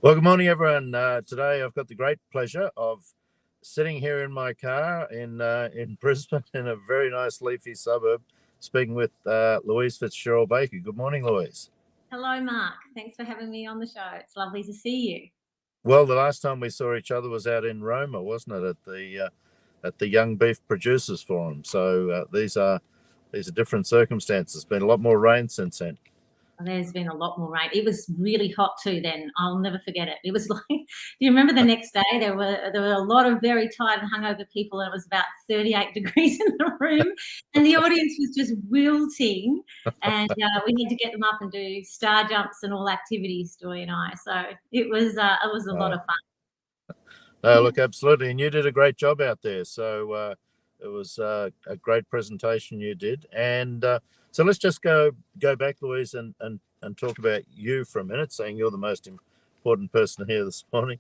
Well, good morning, everyone. Today I've got the great pleasure of sitting here in my car in Brisbane, in a very nice leafy suburb, speaking with Louise Fitzgerald-Baker. Good morning, Louise. Hello, Mark. Thanks for having me on the show. It's lovely to see you. Well, the last time we saw each other was out in Roma, wasn't it, at the Young Beef Producers Forum? So these are different circumstances. There's been a lot more rain since then. There's been a lot more rain. It was really hot too then. I'll never forget it. It was like, do you remember the next day? There were a lot of very tired and hungover people, and it was about 38 degrees in the room, and the audience was just wilting, and we had to get them up and do star jumps and all activities, Joy and I. So it was a lot of fun. No, look, absolutely. And you did a great job out there. So it was a great presentation you did. And so let's just go back, Louise, and talk about you for a minute, saying you're the most important person here this morning.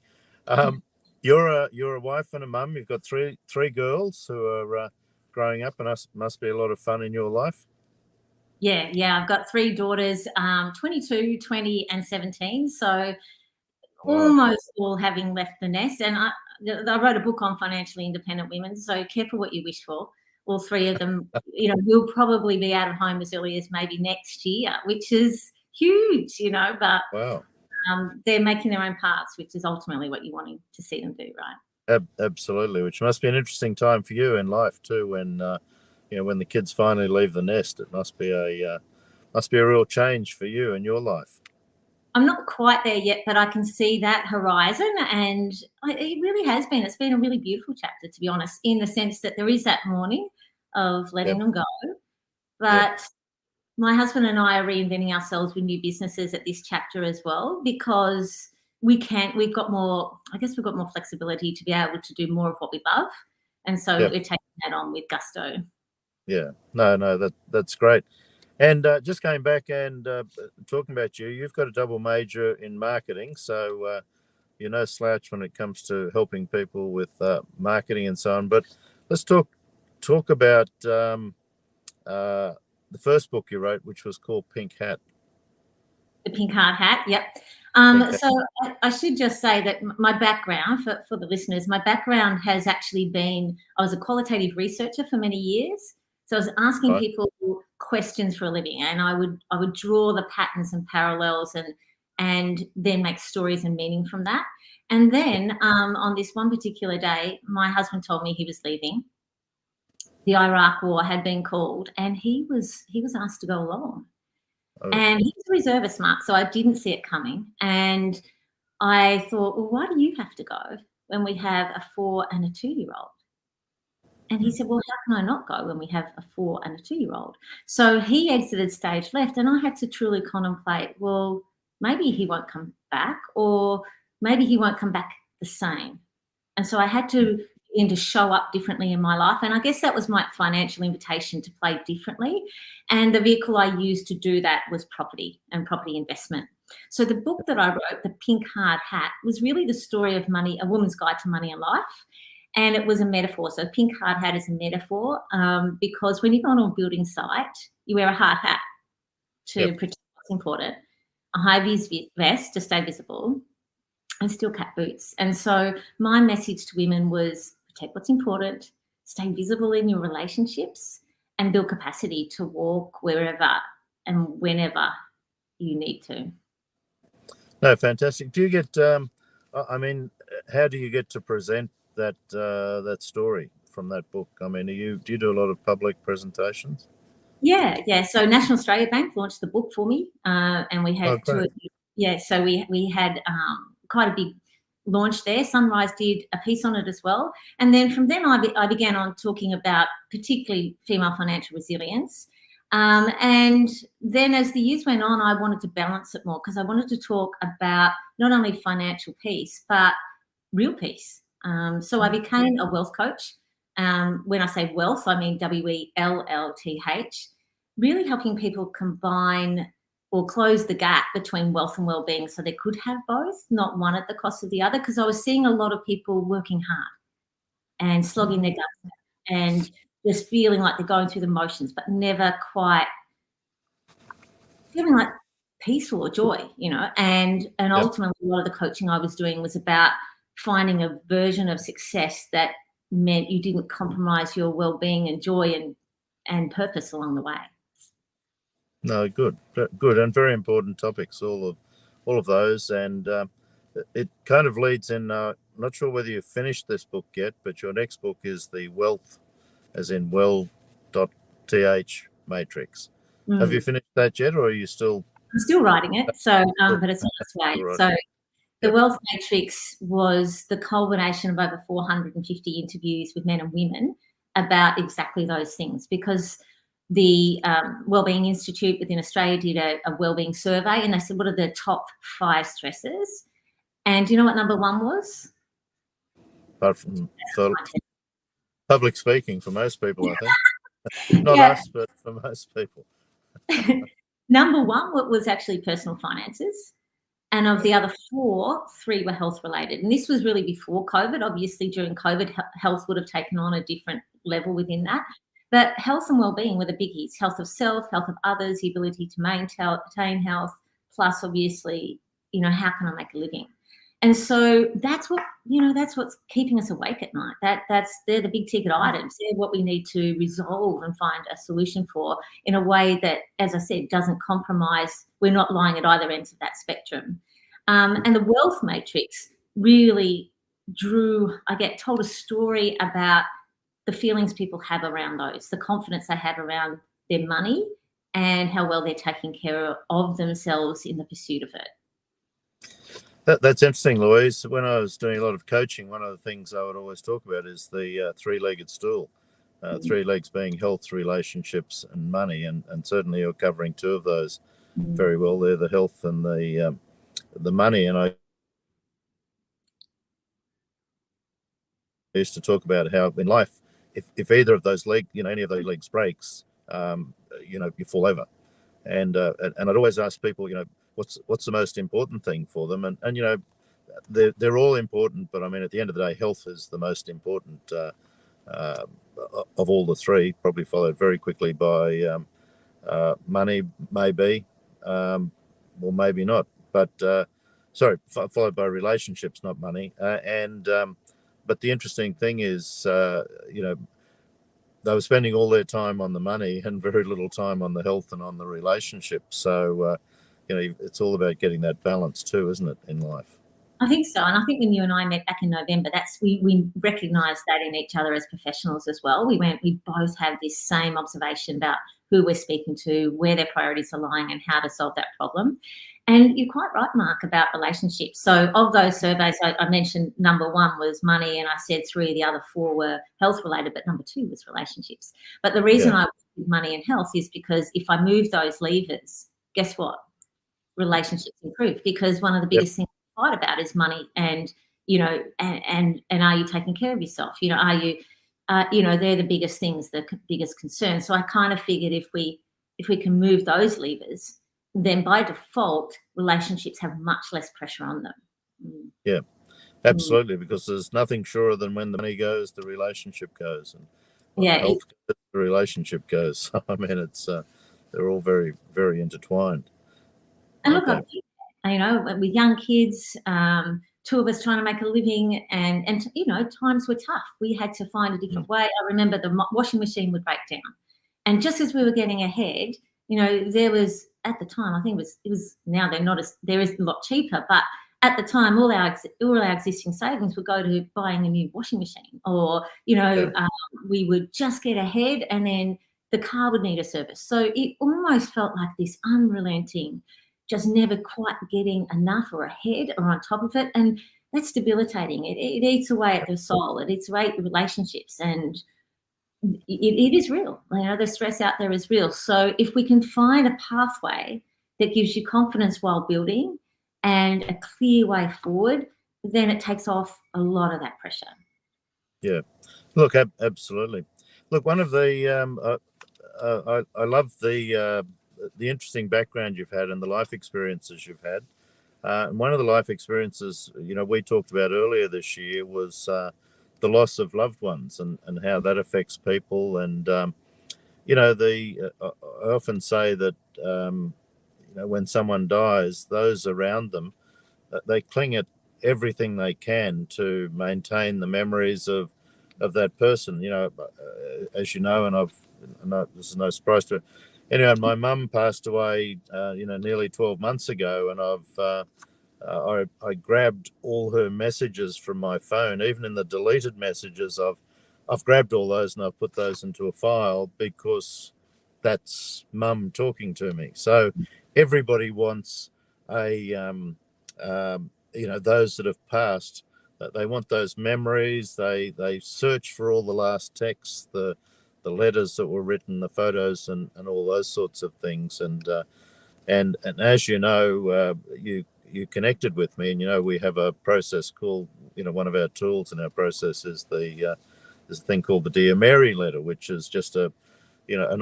You're a wife and a mum. You've got three girls who are growing up, and must be a lot of fun in your life. Yeah. I've got three daughters, 22, 20, and 17. So almost all having left the nest. And I wrote a book on financially independent women, so careful what you wish for. All three of them, will probably be out of home as early as maybe next year, which is huge, but wow. They're making their own paths, which is ultimately what you're wanting to see them do, right? Absolutely, which must be an interesting time for you in life too, when when the kids finally leave the nest. It must be a real change for you in your life. I'm not quite there yet, but I can see that horizon, and it really has been. It's been a really beautiful chapter, to be honest, in the sense that there is that mourning of letting them go. But my husband and I are reinventing ourselves with new businesses at this chapter as well, because we've got more flexibility to be able to do more of what we love. And so we're taking that on with gusto. Yeah, no, that's great. And just going back and talking about you've got a double major in marketing, so you're no slouch when it comes to helping people with marketing and so on. But let's talk about the first book you wrote, which was called Pink Hat. The Pink Heart Hat, yep. So I should just say that my background, for the listeners, my background has actually been, I was a qualitative researcher for many years. So I was asking people questions for a living, and I would draw the patterns and parallels and then make stories and meaning from that. And then on this one particular day, my husband told me he was leaving. The Iraq War had been called, and he was asked to go along. And he's a reservist, Mark, so I didn't see it coming. And I thought, well, why do you have to go when we have a 4 and a 2-year-old? And he said, well, how can I not go when we have a 4 and a 2-year-old? So he exited stage left, and I had to truly contemplate, well, maybe he won't come back, or maybe he won't come back the same. And so I had to begin to show up differently in my life. And I guess that was my financial invitation to play differently. And the vehicle I used to do that was property and property investment. So the book that I wrote, The Pink Hard Hat, was really the story of money, a woman's guide to money and life. And it was a metaphor. So Pink Hard Hat is a metaphor because when you go on a building site, you wear a hard hat to protect what's important, a high-vis vest to stay visible, and steel cap boots. And so my message to women was protect what's important, stay visible in your relationships, and build capacity to walk wherever and whenever you need to. No, fantastic. Do you get, how do you get to present that story from that book? I mean, do you do a lot of public presentations? Yeah. So National Australia Bank launched the book for me, and we had so we had quite a big launch there. Sunrise did a piece on it as well, and then from then I began on talking about particularly female financial resilience. And then as the years went on, I wanted to balance it more because I wanted to talk about not only financial peace but real peace. So I became a wealth coach. When I say wealth, I mean WELLTH, really helping people combine or close the gap between wealth and well-being so they could have both, not one at the cost of the other, because I was seeing a lot of people working hard and slogging their guts and just feeling like they're going through the motions but never quite feeling like peaceful or joy, and ultimately a lot of the coaching I was doing was about finding a version of success that meant you didn't compromise your well-being and joy and purpose along the way. No, good, and very important topics, all of those, and it kind of leads in. I'm not sure whether you've finished this book yet, but your next book is the Wealth, as in well.th matrix. Have you finished that yet, or are you still? I'm still writing it, so but it's on its way. Right. So the Wealth Matrix was the culmination of over 450 interviews with men and women about exactly those things, because the Wellbeing Institute within Australia did a wellbeing survey, and they said, what are the top 5 stresses? And do you know what number 1 was? Apart from public speaking, for most people, I think. Not us, but for most people. Number 1 was actually personal finances. And of the other 4, 3 were health related. And this was really before COVID. Obviously, during COVID, health would have taken on a different level within that. But health and wellbeing were the biggies: health of self, health of others, the ability to maintain health, plus obviously, how can I make a living? And so that's what's keeping us awake at night. They're the big ticket items. They're what we need to resolve and find a solution for in a way that, as I said, doesn't compromise. We're not lying at either ends of that spectrum. And the Wealth Matrix really told a story about the feelings people have around those, the confidence they have around their money, and how well they're taking care of themselves in the pursuit of it. That's interesting, Louise. When I was doing a lot of coaching, one of the things I would always talk about is the 3-legged stool. 3 legs being health, relationships, and money, and certainly you're covering 2 of those very well there, the health and the money. And I used to talk about how in life, if either of those legs, any of those legs breaks, you fall over. And I'd always ask people, what's the most important thing for them? And they're all important, but I mean, at the end of the day, health is the most important of all the 3, probably followed very quickly by money, maybe, or maybe not. But followed by relationships, not money. But the interesting thing is, they were spending all their time on the money and very little time on the health and on the relationship. So, it's all about getting that balance too, isn't it, in life? I think so. And I think when you and I met back in November, we recognised that in each other as professionals as well. We both have this same observation about who we're speaking to, where their priorities are lying, and how to solve that problem. And you're quite right, Mark, about relationships. So of those surveys, I mentioned number 1 was money, and I said 3 of the other 4 were health related, but number 2 was relationships. But the reason I with money and health is because if I move those levers, guess what? Relationships improve, because one of the biggest things to fight about is money, and and are you taking care of yourself? Are you they're the biggest things, the biggest concerns. So I kind of figured if we can move those levers, then by default relationships have much less pressure on them. Yeah, absolutely, because there's nothing surer than when the money goes, the relationship goes, and when the health goes, the relationship goes. So, I mean, it's they're all very, very intertwined. And look, with young kids, 2 of us trying to make a living, and times were tough. We had to find a different way. I remember the washing machine would break down, and just as we were getting ahead, there was, at the time, I think it was now there is a lot cheaper, but at the time all our existing savings would go to buying a new washing machine, or we would just get ahead, and then the car would need a service. So it almost felt like this unrelenting, just never quite getting enough or ahead or on top of it. And that's debilitating. It eats away at the soul. It eats away at the relationships. And it is real. The stress out there is real. So if we can find a pathway that gives you confidence while building and a clear way forward, then it takes off a lot of that pressure. Yeah. Look, absolutely. Look, one of the, I love the interesting background you've had and the life experiences you've had. And one of the life experiences, we talked about earlier this year was the loss of loved ones and how that affects people. And, I often say that, when someone dies, those around them, they cling at everything they can to maintain the memories of that person. As you know, and this is no surprise to it. Anyway, my mum passed away, nearly 12 months ago, and I grabbed all her messages from my phone, even in the deleted messages. I've grabbed all those and I've put those into a file because that's mum talking to me. So everybody wants those that have passed, that they want those memories. They search for all the last texts, the letters that were written, the photos, and all those sorts of things. And as you know, you connected with me, and we have a process called, one of our tools in our process is there's a thing called the Dear Mary letter, which is just an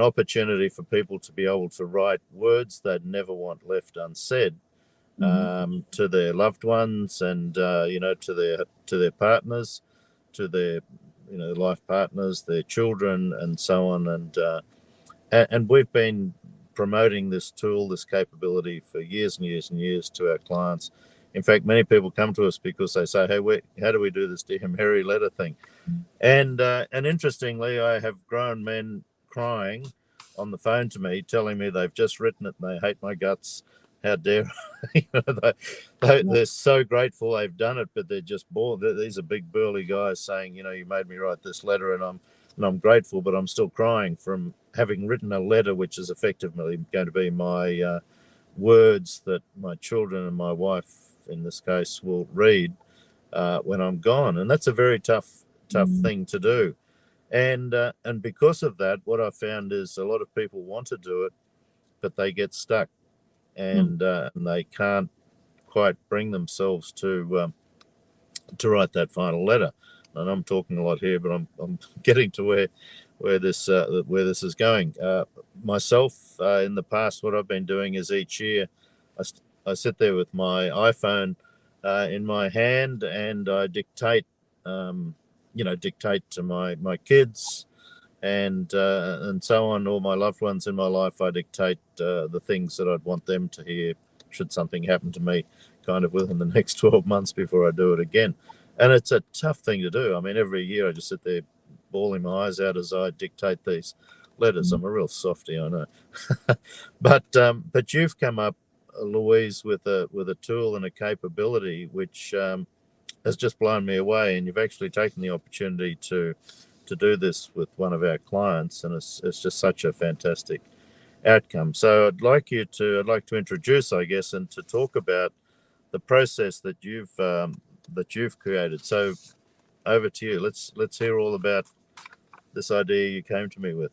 opportunity for people to be able to write words they'd never want left unsaid, to their loved ones, and to their partners, to their life partners, their children, and so on. And we've been promoting this tool, this capability, for years and years and years to our clients. In fact, many people come to us because they say, "Hey, how do we do this Dear Mary letter thing?" And interestingly, I have grown men crying on the phone to me, telling me they've just written it and they hate my guts. How dare they're so grateful they've done it, but they're just bored. These are big burly guys saying, you made me write this letter, and I'm grateful, but I'm still crying from having written a letter which is effectively going to be my words that my children and my wife, in this case, will read when I'm gone. And that's a very tough thing to do. And because of that, what I found is a lot of people want to do it, but they get stuck, and they can't quite bring themselves to write that final letter. And I'm talking a lot here, but I'm getting to where this is going. Myself, in the past, what I've been doing is each year I sit there with my iPhone in my hand, and I dictate to my kids and so on, all my loved ones in my life. I dictate the things that I'd want them to hear should something happen to me, kind of within the next 12 months before I do it again. And it's a tough thing to do. I mean, every year I just sit there bawling my eyes out as I dictate these letters. I'm a real softie, I know. But you've come up, Louise, with a tool and a capability which has just blown me away. And you've actually taken the opportunity to do this with one of our clients, and it's just such a fantastic outcome. So I'd like to introduce, I guess, and to talk about the process that you've created. So over to you. Let's hear all about this idea you came to me with.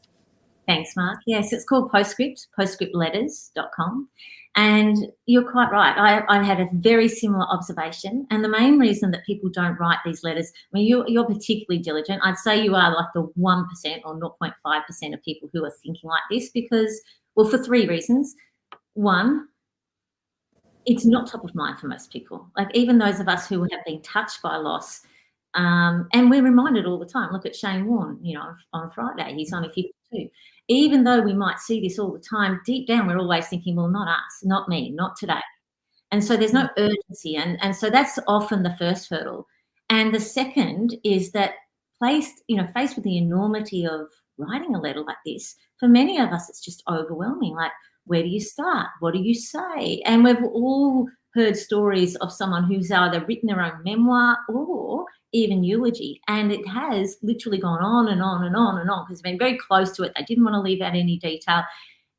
Thanks, Mark. Yes, it's called Postscript, postscriptletters.com. And you're quite right. I had a very similar observation. And the main reason that people don't write these letters, I mean, you're particularly diligent. I'd say you are like the 1% or 0.5% of people who are thinking like this because, well, for three reasons. One, it's not top of mind for most people. Like even those of us who have been touched by loss, and we're reminded all the time. Look at Shane Warne, on Friday, he's only 52. Even though we might see this all the time, deep down we're always thinking, well, not us, not me, not today. And so there's no urgency. And so that's often the first hurdle. And the second is that faced with the enormity of writing a letter like this, for many of us, it's just overwhelming. Like, where do you start? What do you say? And we've all heard stories of someone who's either written their own memoir or even eulogy, and it has literally gone on and on and on and on because they've been very close to it. They didn't want to leave out any detail,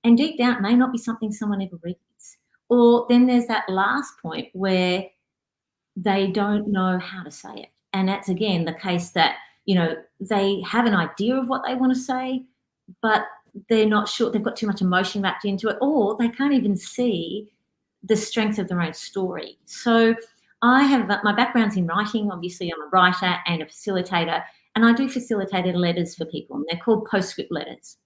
and deep down it may not be something someone ever reads. Or then there's that last point where they don't know how to say it, and that's again the case that they have an idea of what they want to say, but they're not sure. They've got too much emotion wrapped into it, or they can't even see the strength of their own story. So I have my background's in writing. Obviously, I'm a writer and a facilitator, and I do facilitated letters for people, and they're called Postscript letters.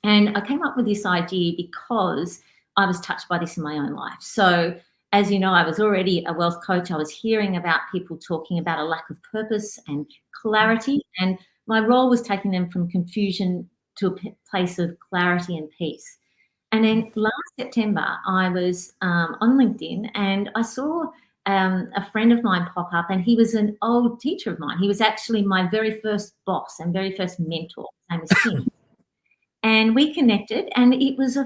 And I came up with this idea because I was touched by this in my own life. So as you know, I was already a wealth coach. I was hearing about people talking about a lack of purpose and clarity, and my role was taking them from confusion to a place of clarity and peace. And then last September, I was on LinkedIn and I saw a friend of mine pop up, and he was an old teacher of mine. He was actually my very first boss and very first mentor. His name is Tim. And we connected, and it was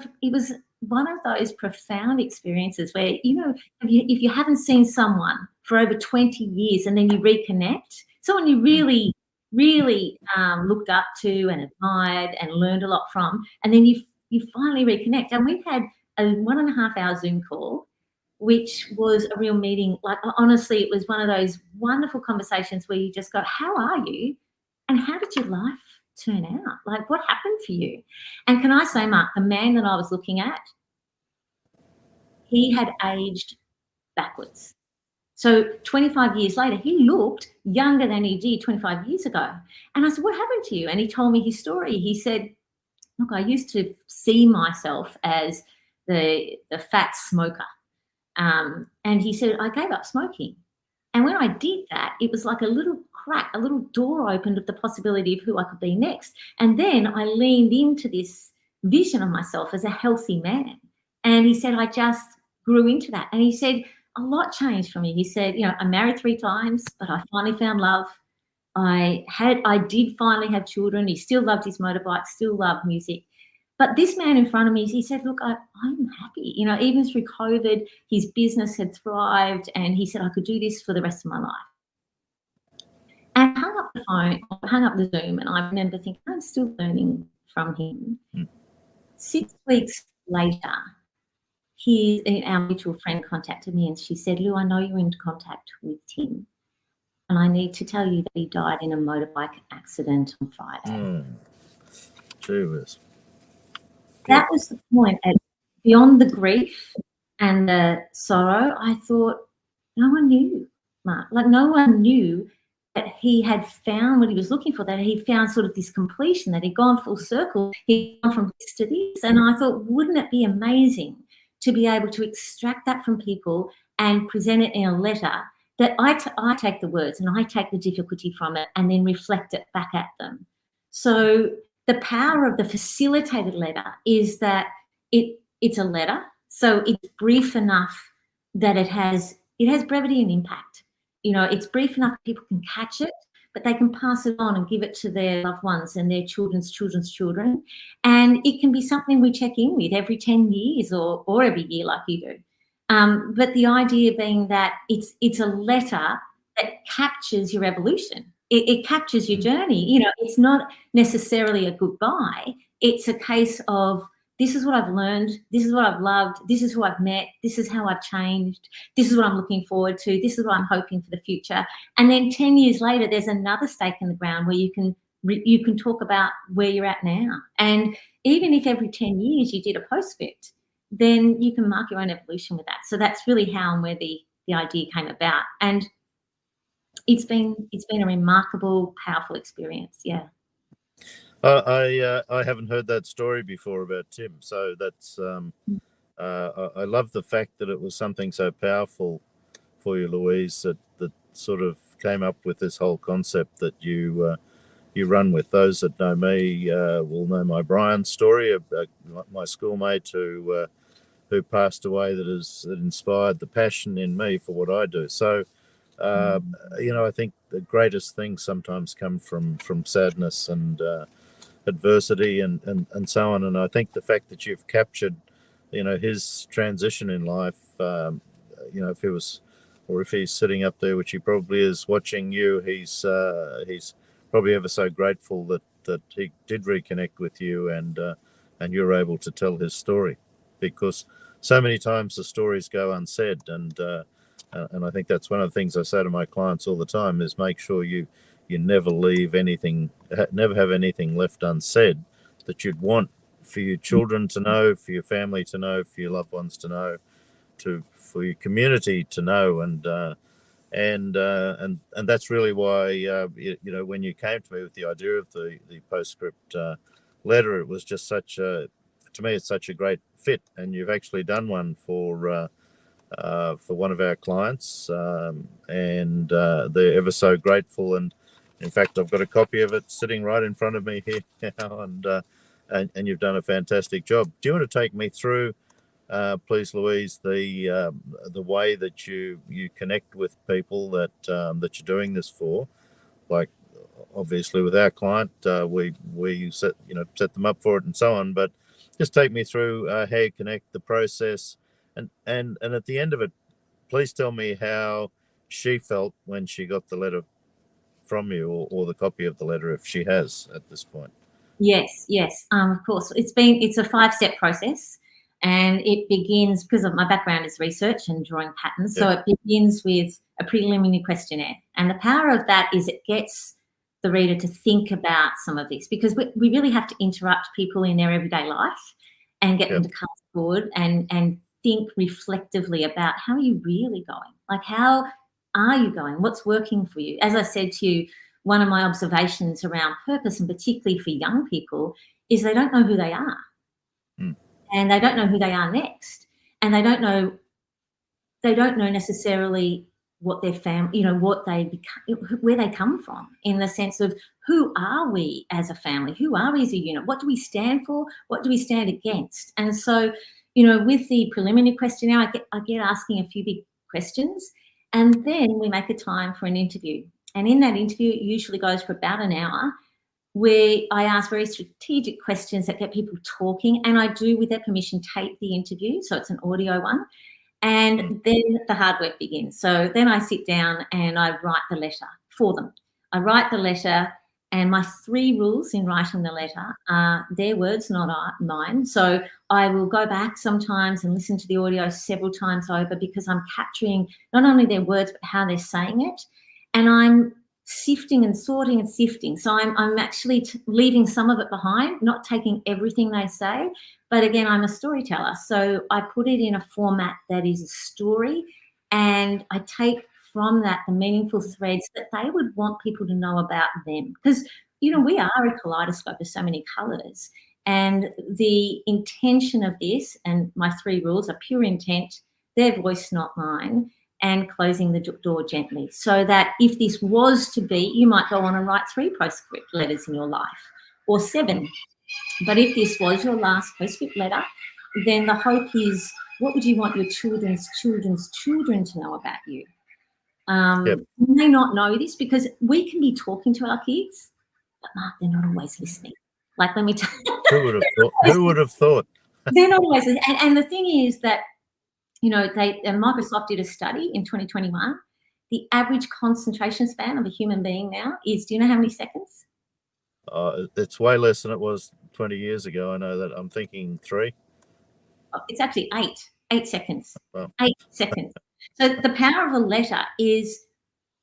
one of those profound experiences where, you know, if you haven't seen someone for over 20 years and then you reconnect, someone you really, really looked up to and admired and learned a lot from, and then you finally reconnect. And we had a 1.5 hour Zoom call, which was a real meeting. Like, honestly, it was one of those wonderful conversations where you just go, how are you? And how did your life turn out? Like, what happened for you? And can I say, Mark, the man that I was looking at, he had aged backwards. So 25 years later, he looked younger than he did 25 years ago. And I said, what happened to you? And he told me his story. He said, look, I used to see myself as the fat smoker. And he said, I gave up smoking. And when I did that, it was like a little crack, a little door opened of the possibility of who I could be next. And then I leaned into this vision of myself as a healthy man. And he said, I just grew into that. And he said, a lot changed for me. He said, you know, I married 3 times, but I finally found love. I did finally have children. He still loved his motorbike, still loved music. But this man in front of me, he said, look, I'm happy. You know, even through COVID, his business had thrived, and he said, I could do this for the rest of my life. And I hung up the phone, hung up the Zoom, and I remember thinking, I'm still learning from him. 6 weeks later, our mutual friend contacted me, and she said, Lou, I know you're in contact with Tim, and I need to tell you that he died in a motorbike accident on Friday. Gee whiz. That was the point. Beyond the grief and the sorrow, I thought, no one knew, Mark. Like, no one knew that he had found what he was looking for, that he found sort of this completion, that he'd gone full circle, he'd gone from this to this. And I thought, wouldn't it be amazing to be able to extract that from people and present it in a letter that I take the words and I take the difficulty from it and then reflect it back at them. So the power of the facilitated letter is that it's a letter, so it's brief enough that it has brevity and impact. You know, it's brief enough people can catch it, but they can pass it on and give it to their loved ones and their children's children. And it can be something we check in with every 10 years or every year like you do. But the idea being that it's a letter that captures your evolution. It captures your journey. You know, it's not necessarily a goodbye. It's a case of, this is what I've learned, this is what I've loved, this is who I've met, this is how I've changed, this is what I'm looking forward to, this is what I'm hoping for the future. And then 10 years later, there's another stake in the ground where you can talk about where you're at now. And even if every 10 years you did a postscript, then you can mark your own evolution with that. So that's really how and where the idea came about. And it's been a remarkable, powerful experience. Yeah. I haven't heard that story before about Tim. So that's I love the fact that it was something so powerful for you, Louise, that sort of came up with this whole concept that you run with. Those that know me will know my Brian story, my schoolmate who passed away, that inspired the passion in me for what I do. So. You know, I think the greatest things sometimes come from sadness and adversity and so on. And I think the fact that you've captured, you know, his transition in life, you know, if he's sitting up there, which he probably is, watching you, he's probably ever so grateful that he did reconnect with you and you're able to tell his story, because so many times the stories go unsaid. And I think that's one of the things I say to my clients all the time is make sure you never leave anything, never have anything left unsaid that you'd want for your children to know, for your family to know, for your loved ones to know, for your community to know. And that's really why, you know, when you came to me with the idea of the postscript letter, it was just to me, it's such a great fit. And you've actually done one for one of our clients, and they're ever so grateful. And in fact, I've got a copy of it sitting right in front of me here now, and and you've done a fantastic job. Do you want to take me through, please, Louise, the way that you connect with people that you're doing this for? Like, obviously, with our client, we set them up for it and so on. But just take me through how you connect, the process, and at the end of it, please tell me how she felt when she got the letter from you, or the copy of the letter, if she has at this point. Yes. Of course, it's a 5-step process, and it begins, because of my background is research and drawing patterns. So it begins with a preliminary questionnaire, and the power of that is it gets the reader to think about some of this, because we really have to interrupt people in their everyday life and get them to come forward and think reflectively about, how are you really going? Like, how are you going? What's working for you? As I said to you, one of my observations around purpose, and particularly for young people, is they don't know who they are. And they don't know who they are next. And they don't know necessarily what their family, what they become, where they come from, in the sense of, who are we as a family? Who are we as a unit? What do we stand for? What do we stand against? And so, with the preliminary questionnaire, I get asking a few big questions, and then we make a time for an interview. And in that interview, it usually goes for about an hour, where I ask very strategic questions that get people talking, and I do, with their permission, tape the interview, so it's an audio one. And then the hard work begins. So then I sit down and I write the letter for them. I write the letter, and my 3 rules in writing the letter are their words, not mine. So I will go back sometimes and listen to the audio several times over, because I'm capturing not only their words, but how they're saying it. And I'm sifting and sorting and sifting. So I'm actually leaving some of it behind, not taking everything they say. But again, I'm a storyteller, so I put it in a format that is a story, and I take from that the meaningful threads that they would want people to know about them. Because, we are a kaleidoscope of so many colours, and the intention of this, and my 3 rules are pure intent, their voice, not mine, and closing the door gently. So that if this was to be, you might go on and write 3 postscript letters in your life, or 7. But if this was your last postscript letter, then the hope is, what would you want your children's children to know about you? You may not know this, because we can be talking to our kids, but Mark, they're not always listening. Like, let me tell you. Who would have thought? They're not always listening. And the thing is that, Microsoft did a study in 2021. The average concentration span of a human being now is, do you know how many seconds? It's way less than it was 20 years ago. I know that. I'm thinking 3. It's actually 8 seconds. Wow. 8 seconds. So the power of a letter is,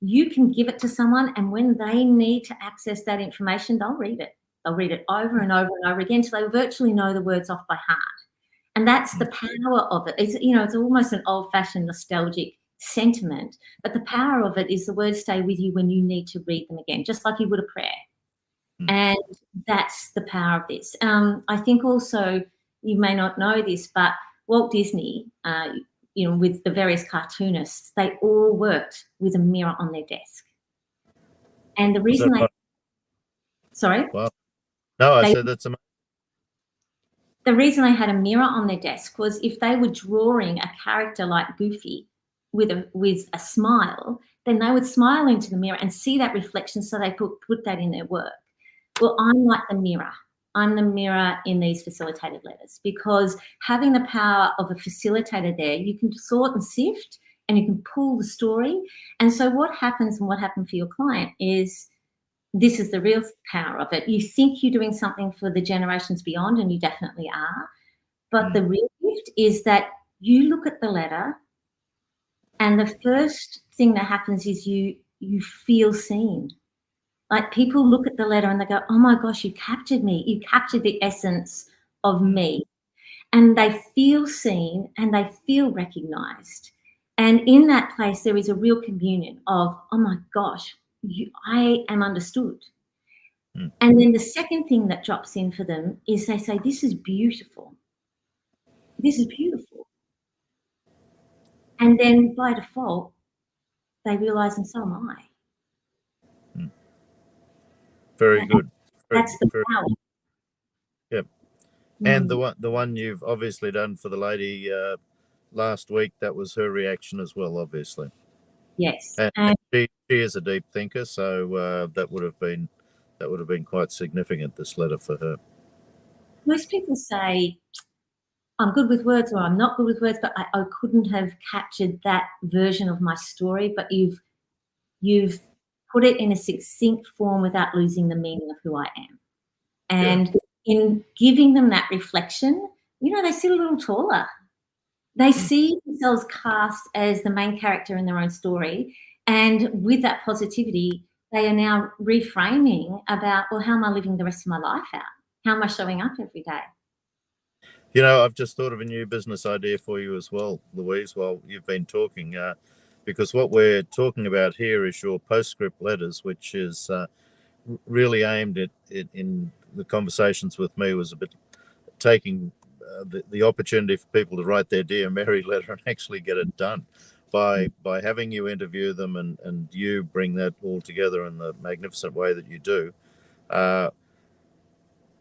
you can give it to someone, and when they need to access that information, they'll read it. They'll read it over and over and over again, so they virtually know the words off by heart. And that's the power of it. It's almost an old-fashioned nostalgic sentiment, but the power of it is the words stay with you when you need to read them again, just like you would a prayer. And that's the power of this. I think also, you may not know this, but Walt Disney, with the various cartoonists, they all worked with a mirror on their desk. And the reason Sorry? Wow. No, I said that's amazing. The reason they had a mirror on their desk was, if they were drawing a character like Goofy with a smile, then they would smile into the mirror and see that reflection, so they could put that in their work. Well, I'm like the mirror. I'm the mirror in these facilitated letters, because having the power of a facilitator there, you can sort and sift, and you can pull the story. And so what happens, and what happened for your client, is, this is the real power of it. You think you're doing something for the generations beyond, and you definitely are. But the real gift is that you look at the letter, and the first thing that happens is you feel seen. Like, people look at the letter and they go, oh my gosh, you captured me. You captured the essence of me. And they feel seen, and they feel recognised. And in that place, there is a real communion of, oh my gosh, I am understood. And then the second thing that drops in for them is, they say, this is beautiful. This is beautiful. And then by default, they realise, and so am I. Very good. That's the power. Yep. And the one you've obviously done for the lady last week, that was her reaction as well, obviously. Yes. And she is a deep thinker, so that would have been quite significant, this letter for her. Most people say, I'm good with words or I'm not good with words, but I couldn't have captured that version of my story. But you've put it in a succinct form without losing the meaning of who I am. And in giving them that reflection, they sit a little taller. They see themselves cast as the main character in their own story. And with that positivity, they are now reframing about, well, how am I living the rest of my life out? How am I showing up every day? I've just thought of a new business idea for you as well, Louise, while you've been talking, because what we're talking about here is your postscript letters, which is really aimed at in the conversations with me, was a bit taking the opportunity for people to write their Dear Mary letter and actually get it done by having you interview them and you bring that all together in the magnificent way that you do.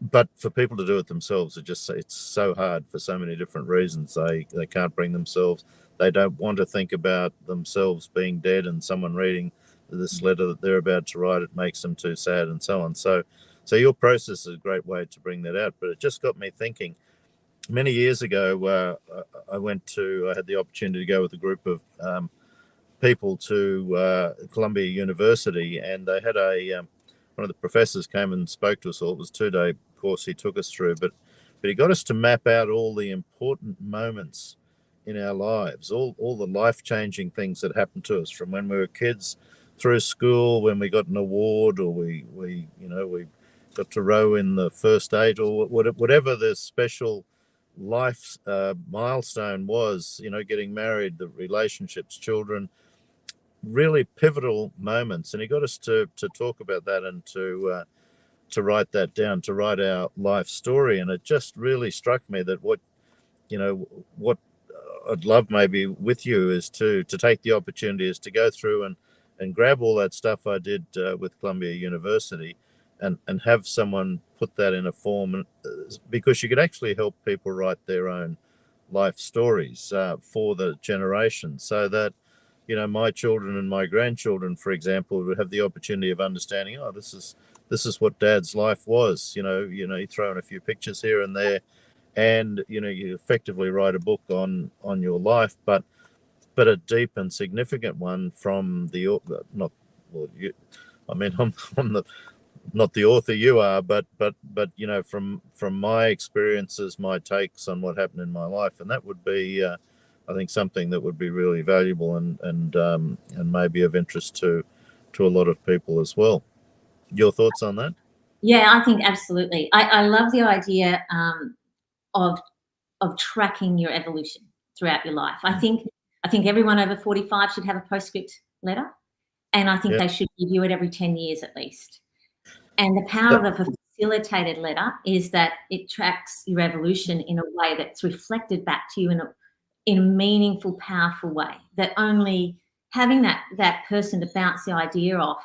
But for people to do it themselves, it's so hard for so many different reasons. They can't bring themselves. They don't want to think about themselves being dead and someone reading this letter that they're about to write. It makes them too sad and so on. So your process is a great way to bring that out. But it just got me thinking. Many years ago, I had the opportunity to go with a group of people to Columbia University, and they had one of the professors came and spoke to us all. It was a 2-day course he took us through, but he got us to map out all the important moments in our lives, all the life-changing things that happened to us from when we were kids through school, when we got an award, or we got to row in the first eight, or whatever the special life milestone was, getting married, the relationships, children, really pivotal moments. And he got us to talk about that and to write that down, to write our life story. And it just really struck me that what I'd love maybe with you is to take the opportunity is to go through and grab all that stuff I did with Columbia University and have someone put that in a form, because you could actually help people write their own life stories for the generation, so that my children and my grandchildren, for example, would have the opportunity of understanding, this is what Dad's life was. You throw in a few pictures here and there, and you effectively write a book on your life, but a deep and significant one from the not well you I mean I'm the not the author you are, but from my experiences, my takes on what happened in my life. And that would be I think something that would be really valuable and maybe of interest to a lot of people as well. Your thoughts on that? Yeah, I think absolutely. I love the idea of tracking your evolution throughout your life. I think everyone over 45 should have a postscript letter, and I think they should review it every 10 years at least. And the power of a facilitated letter is that it tracks your evolution in a way that's reflected back to you in a meaningful, powerful way, that only having that person to bounce the idea off,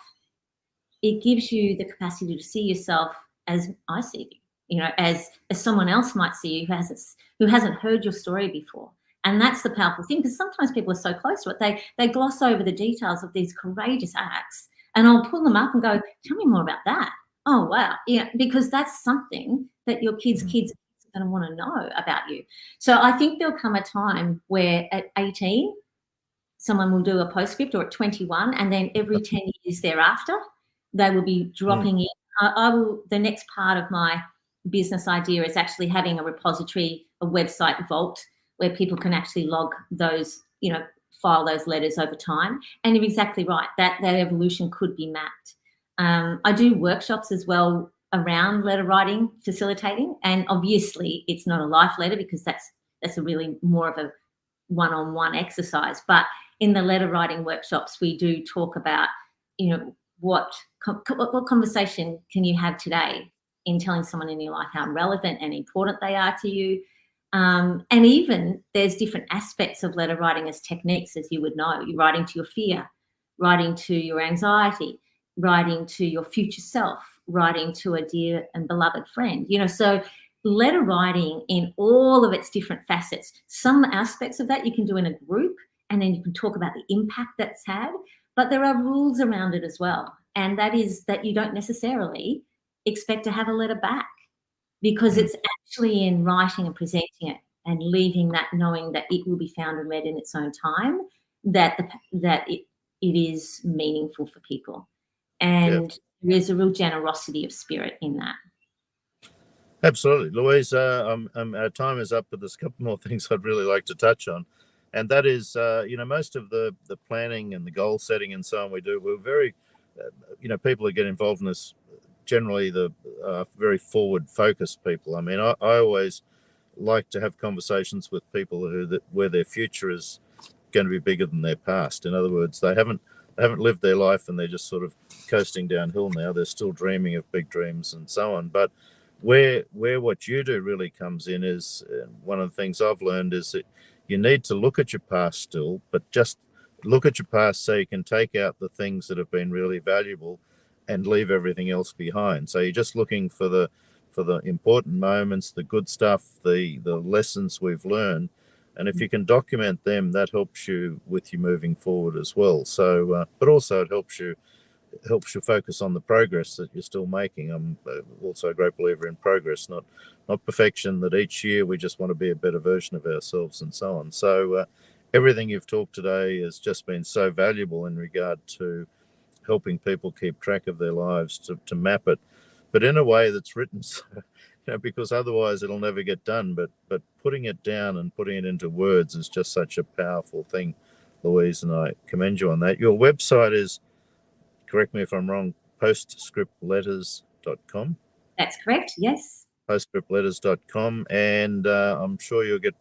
it gives you the capacity to see yourself as I see you, as someone else might see you who hasn't heard your story before. And that's the powerful thing, because sometimes people are so close to it, they gloss over the details of these courageous acts, and I'll pull them up and go, tell me more about that. Oh, wow. Yeah, because that's something that your kids are going to want to know about you. So I think there'll come a time where at 18, someone will do a postscript, or at 21, and then every 10 years thereafter, they will be dropping in. The next part of my business idea is actually having a repository, a website vault, where people can actually log those, file those letters over time. And you're exactly right, that evolution could be mapped. I do workshops as well around letter writing, facilitating, and obviously it's not a life letter, because that's a really more of a one-on-one exercise. But in the letter writing workshops, we do talk about, what conversation can you have today in telling someone in your life how relevant and important they are to you. And even there's different aspects of letter writing as techniques, as you would know. You're writing to your fear, writing to your anxiety, writing to your future self, writing to a dear and beloved friend. So letter writing in all of its different facets. Some aspects of that you can do in a group, and then you can talk about the impact that's had, but there are rules around it as well. And that is that you don't necessarily expect to have a letter back, because it's actually in writing and presenting it and leaving that, knowing that it will be found and read in its own time, that it is meaningful for people. And there's a real generosity of spirit in that. Absolutely. Louise, our time is up, but there's a couple more things I'd really like to touch on. And that is, most of the planning and the goal setting and so on we're very, people who get involved in this, generally the very forward focused people. I mean, I always like to have conversations with people where their future is going to be bigger than their past. In other words, they haven't lived their life and they're just sort of coasting downhill now. They're still dreaming of big dreams and so on. But where what you do really comes in is, one of the things I've learned is that you need to look at your past still, but just look at your past so you can take out the things that have been really valuable and leave everything else behind. So you're just looking for the important moments, the good stuff, the lessons we've learned. And if you can document them, that helps you with you moving forward as well. So, but also it helps you focus on the progress that you're still making. I'm also a great believer in progress, not perfection, that each year we just want to be a better version of ourselves and so on. So everything you've talked today has just been so valuable in regard to helping people keep track of their lives, to map it, but in a way that's written, so, because otherwise it'll never get done. But putting it down and putting it into words is just such a powerful thing, Louise, and I commend you on that. Your website is, correct me if I'm wrong, postscriptletters.com. That's correct, yes. Postscriptletters.com, and I'm sure you'll get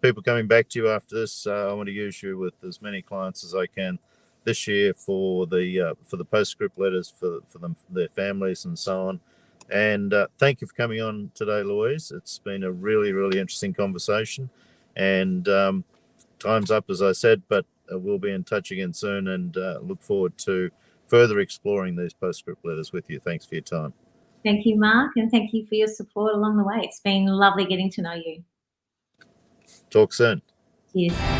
people coming back to you after this. I want to use you with as many clients as I can this year for the Postscript letters for them, their families and so on. And thank you for coming on today, Louise. It's been a really, really interesting conversation, and time's up, as I said, but we'll be in touch again soon, and look forward to further exploring these Postscript letters with you. Thanks for your time. Thank you, Mark, and thank you for your support along the way. It's been lovely getting to know you. Talk soon. Cheers.